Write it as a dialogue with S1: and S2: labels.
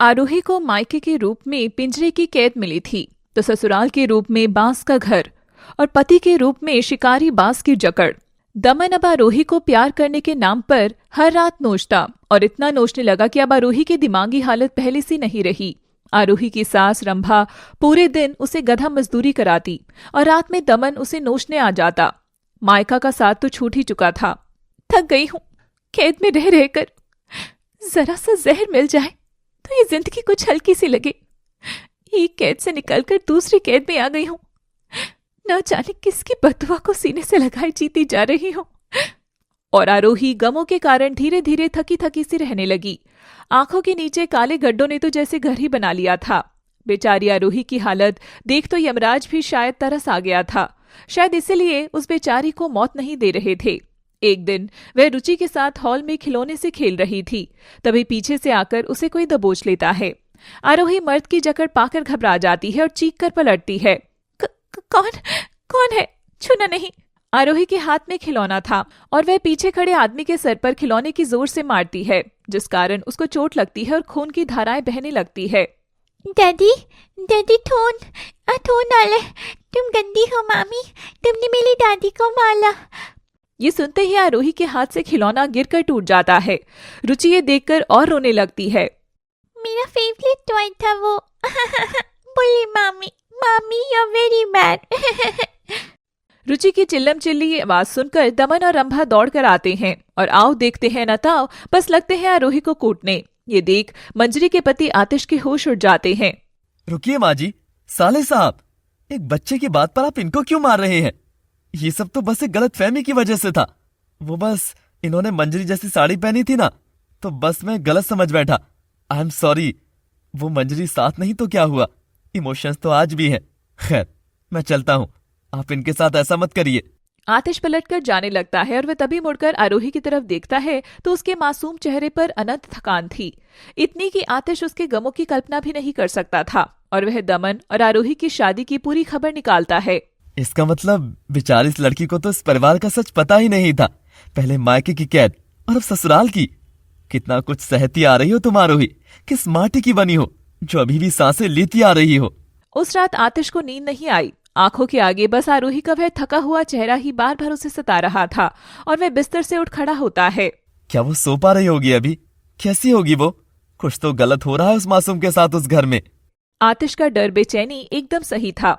S1: आरोही को मायके के रूप में पिंजरे की कैद मिली थी, तो ससुराल के रूप में बांस का घर और पति के रूप में शिकारी बांस की जकड़। दमन अब आरोही को प्यार करने के नाम पर हर रात नोचता और इतना नोचने लगा कि अब आरोही की दिमागी हालत पहले सी नहीं रही। आरोही की सास रंभा पूरे दिन उसे गधा मजदूरी कराती और रात में दमन उसे नोचने आ जाता। मायका का साथ तो छूट ही चुका था। थक गई हूं कैद में रह रहकर, जरा सा जहर मिल जाए तो ये जिंदगी कुछ हल्की सी लगे। एक कैद से निकलकर दूसरी कैद में आ गई हूं, न जाने किसकी बददुआ को सीने से लगाए जीती जा रही हूं। और आरोही गमों के कारण धीरे धीरे थकी थकी सी रहने लगी। आंखों के नीचे काले गड्ढों ने तो जैसे घर ही बना लिया था। बेचारी आरोही की हालत देख तो यमराज भी शायद तरस आ गया था। शायद इसीलिए उस बेचारी को मौत नहीं दे रहे थे। एक दिन वह रुचि के साथ हॉल में खिलौने से खेल रही थी, तभी पीछे से आकर उसे कोई दबोच लेता है। आरोही मर्द की जकड़ पाकर घबरा जाती है और चीख कर पलटती है। कौन कौन है? छूना नहीं। आरोही के हाथ में खिलौना था और वह पीछे खड़े आदमी के सर पर खिलौने की जोर से मारती है, जिस कारण उसको चोट लगती है और खून की धाराएं बहने लगती है।
S2: डैडी डैडी थोन डाले, तुम गंदी हो मामी, तुमने मेरी दादी को मारा।
S1: ये सुनते ही आरोही के हाथ से खिलौना गिरकर टूट जाता है। रुचि ये देखकर और रोने लगती है।
S2: मेरा फेवरेट टॉय था वो। बोली मामी, मामी यू आर वेरी बैड।
S1: रुचि की चिल्लम चिल्ली आवाज सुनकर दमन और रंभा दौड़कर आते हैं और आओ देखते हैं न ताओ बस लगते हैं आरोही को कूटने। ये देख मंजरी के पति आतिश के होश उड़ जाते हैं।
S3: रुकिए माँ जी, साले साहब, एक बच्चे की बात पर आप इनको क्यों मार रहे हैं? ये सब तो बस एक गलतफहमी की वजह से था। वो बस इन्होंने मंजरी जैसी साड़ी पहनी थी ना, तो बस मैं गलत समझ बैठा। I am sorry. वो मंजरी साथ नहीं तो क्या हुआ, इमोशंस तो आज भी हैं। खैर मैं चलता हूँ, आप इनके साथ ऐसा मत करिए।
S1: आतिश पलटकर जाने लगता है और वह तभी मुड़कर आरोही की तरफ देखता है तो उसके मासूम चेहरे पर अनंत थकान थी, इतनी कि आतिश उसके गमों की कल्पना भी नहीं कर सकता था। और वह दमन और आरोही की शादी की पूरी खबर निकालता है।
S3: इसका मतलब बेचारी इस लड़की को तो इस परिवार का सच पता ही नहीं था। पहले मायके की कैद और अब ससुराल की। कितना कुछ सहती आ रही हो तुम आरोही, किस माटी की बनी हो जो अभी भी सांसें लेती आ रही हो।
S1: उस रात आतिश को नींद नहीं आई। आंखों के आगे बस आरोही का वह थका हुआ चेहरा ही बार बार उसे सता रहा था और वह बिस्तर से उठ खड़ा होता है।
S3: क्या वो सो पा रही होगी अभी? कैसी होगी वो? कुछ तो गलत हो रहा है उस मासूम के साथ उस घर में।
S1: आतिश का डर बेचैनी एकदम सही था।